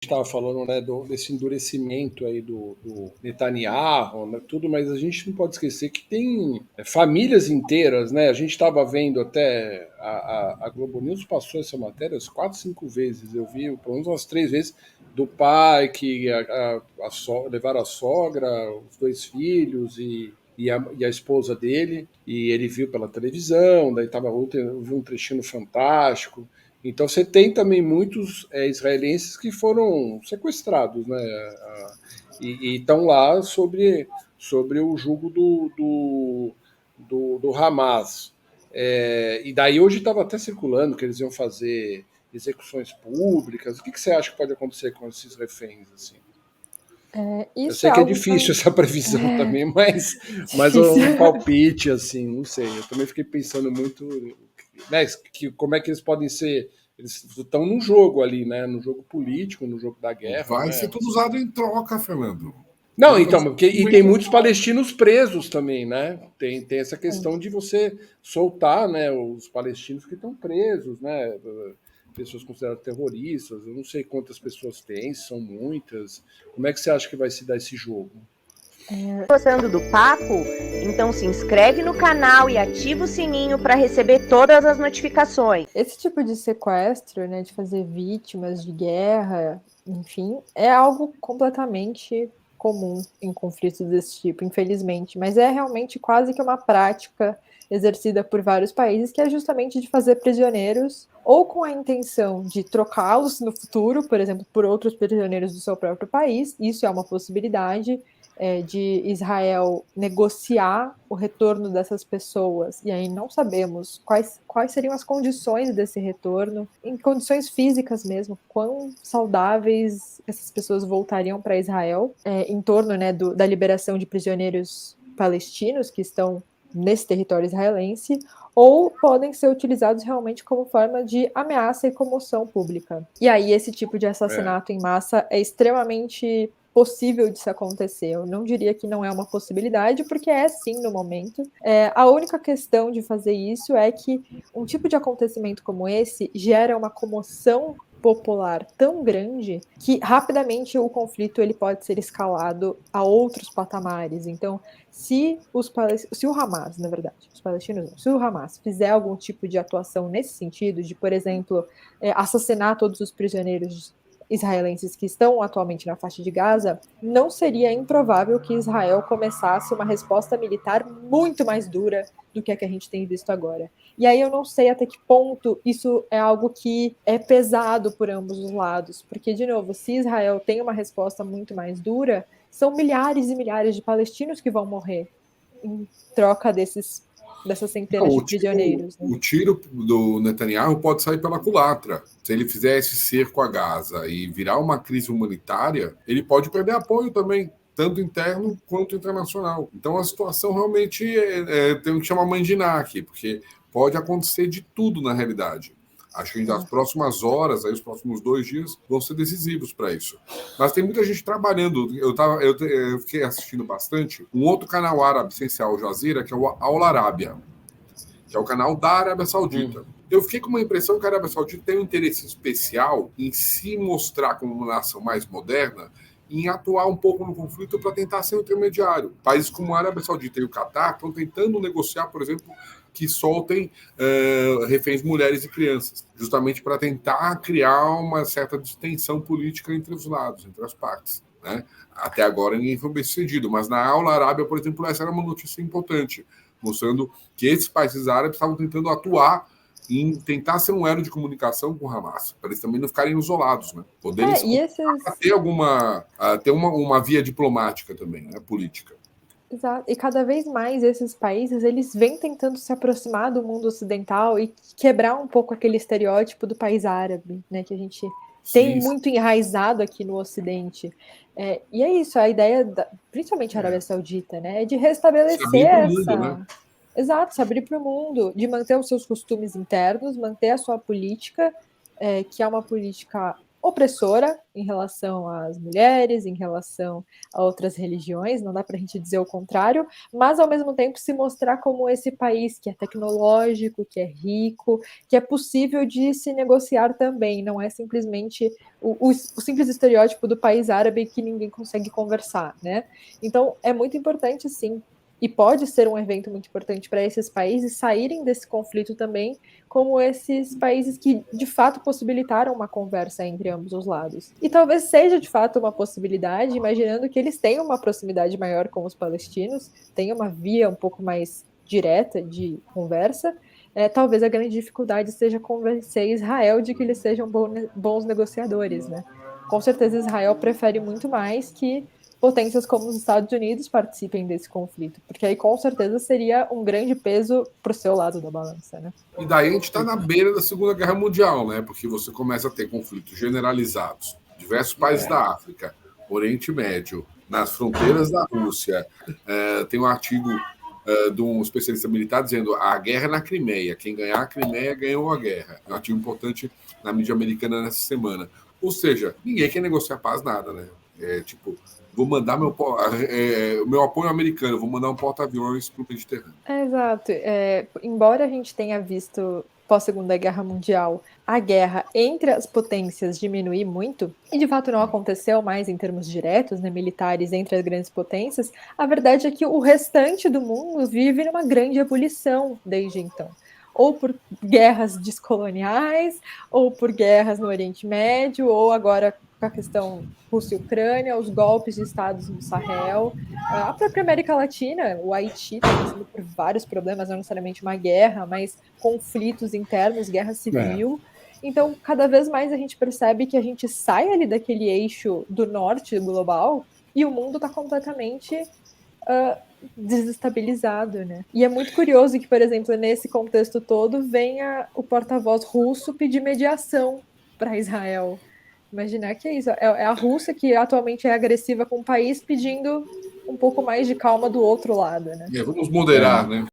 estava falando, né, desse endurecimento aí do Netanyahu, né, tudo, mas a gente não pode esquecer que tem famílias inteiras, né? A gente estava vendo até a Globo News passou essa matéria 4, 5 vezes. Eu vi pelo menos umas 3 vezes do pai que levaram a sogra, os 2 filhos e a esposa dele, e ele viu pela televisão, daí tava ontem, eu vi um trechinho fantástico. Então você tem também muitos israelenses que foram sequestrados, né? E estão lá sobre o jugo do Hamas. E daí hoje estava até circulando que eles iam fazer execuções públicas. O que você acha que pode acontecer com esses reféns? Assim? Eu Isso sei é que é algo difícil essa previsão também, mas difícil. um palpite, assim, não sei. Eu também fiquei pensando muito, né, como é que eles podem ser. Eles estão no jogo ali, né? No jogo político, no jogo da guerra, Vai né? ser tudo usado em troca, Fernando. Não, então, e tem muitos palestinos presos também, né? Tem essa questão de você soltar, né, os palestinos que estão presos, né? Pessoas consideradas terroristas. Eu não sei quantas pessoas tem, são muitas. Como é que você acha que vai se dar esse jogo? Gostando do papo? Então se inscreve no canal e ativa o sininho para receber todas as notificações. Esse tipo de sequestro, né, de fazer vítimas de guerra, enfim, é algo completamente comum em conflitos desse tipo, infelizmente, mas é realmente quase que uma prática exercida por vários países, que é justamente de fazer prisioneiros ou com a intenção de trocá-los no futuro, por exemplo, por outros prisioneiros do seu próprio país, isso é uma possibilidade, de Israel negociar o retorno dessas pessoas, e aí não sabemos quais seriam as condições desse retorno, em condições físicas mesmo, quão saudáveis essas pessoas voltariam para Israel, em torno, né, da liberação de prisioneiros palestinos que estão nesse território israelense, ou podem ser utilizados realmente como forma de ameaça e comoção pública. E aí esse tipo de assassinato em massa é extremamente possível disso acontecer. Eu não diria que não é uma possibilidade, porque é sim no momento. A única questão de fazer isso é que um tipo de acontecimento como esse gera uma comoção popular tão grande que rapidamente o conflito ele pode ser escalado a outros patamares. Então, se o Hamas, na verdade, os palestinos não, se o Hamas fizer algum tipo de atuação nesse sentido, de, por exemplo, assassinar todos os prisioneiros israelenses que estão atualmente na faixa de Gaza, não seria improvável que Israel começasse uma resposta militar muito mais dura do que a gente tem visto agora. E aí eu não sei até que ponto isso é algo que é pesado por ambos os lados, porque, de novo, se Israel tem uma resposta muito mais dura, são milhares e milhares de palestinos que vão morrer em troca dessas centenas de prisioneiros. O tiro do Netanyahu pode sair pela culatra. Se ele fizer esse cerco a Gaza e virar uma crise humanitária, ele pode perder apoio também, tanto interno quanto internacional. Então a situação realmente tem que chamar mãe de Ná aqui, porque pode acontecer de tudo na realidade. Acho que nas próximas horas, aí, os próximos 2 dias, vão ser decisivos para isso. Mas tem muita gente trabalhando. Eu fiquei assistindo bastante um outro canal árabe, sem ser Al Jazeera, que é o Al Arábia, que é o canal da Arábia Saudita. Eu fiquei com uma impressão que a Arábia Saudita tem um interesse especial em se mostrar como uma nação mais moderna, em atuar um pouco no conflito para tentar ser um intermediário. Países como a Arábia Saudita e o Catar estão tentando negociar, por exemplo, que soltem reféns mulheres e crianças, justamente para tentar criar uma certa distensão política entre os lados, entre as partes. Né? Até agora ninguém foi bem sucedido, mas na Aula Arábia, por exemplo, essa era uma notícia importante, mostrando que esses países árabes estavam tentando atuar em tentar ser um elo de comunicação com o Hamas, para eles também não ficarem isolados, né? Poderem ter uma via diplomática também, né? Política. Exato. E cada vez mais esses países, eles vêm tentando se aproximar do mundo ocidental e quebrar um pouco aquele estereótipo do país árabe, né, que a gente tem muito enraizado aqui no Ocidente. E é isso, a ideia, principalmente a Arábia Saudita, né, é de restabelecer essa... Mundo, né? Exato, se abrir para o mundo, de manter os seus costumes internos, manter a sua política, que é uma política opressora em relação às mulheres, em relação a outras religiões, não dá para a gente dizer o contrário, mas ao mesmo tempo se mostrar como esse país que é tecnológico, que é rico, que é possível de se negociar também, não é simplesmente o simples estereótipo do país árabe que ninguém consegue conversar, né? Então é muito importante, sim, e pode ser um evento muito importante para esses países saírem desse conflito também, como esses países que de fato possibilitaram uma conversa entre ambos os lados. E talvez seja de fato uma possibilidade, imaginando que eles tenham uma proximidade maior com os palestinos, tenham uma via um pouco mais direta de conversa. Talvez a grande dificuldade seja convencer Israel de que eles sejam bons negociadores, né? Com certeza Israel prefere muito mais que potências como os Estados Unidos participem desse conflito, porque aí com certeza seria um grande peso para o seu lado da balança, né? E daí a gente está na beira da Segunda Guerra Mundial, né? Porque você começa a ter conflitos generalizados. Diversos países da África, Oriente Médio, nas fronteiras da Rússia. Tem um artigo de um especialista militar dizendo a guerra é na Crimeia. Quem ganhar a Crimeia ganhou a guerra. É um artigo importante na mídia americana nessa semana. Ou seja, ninguém quer negociar paz, nada, né? Vou mandar meu apoio americano, vou mandar um porta-aviões para o Mediterrâneo. Exato. Embora a gente tenha visto pós-Segunda Guerra Mundial a guerra entre as potências diminuir muito, e de fato não aconteceu mais em termos diretos, né, militares entre as grandes potências, a verdade é que o restante do mundo vive numa grande ebulição desde então. Ou por guerras descoloniais, ou por guerras no Oriente Médio, ou agora com a questão Rússia e Ucrânia, os golpes de estados no Sahel, a própria América Latina, o Haiti está passando por vários problemas, não necessariamente uma guerra, mas conflitos internos, guerra civil. Então, cada vez mais a gente percebe que a gente sai ali daquele eixo do norte global e o mundo está completamente desestabilizado, né? E é muito curioso que, por exemplo, nesse contexto todo, venha o porta-voz russo pedir mediação para Israel. Imaginar que é isso. É a Rússia que atualmente é agressiva com o país pedindo um pouco mais de calma do outro lado, né? Vamos moderar, né?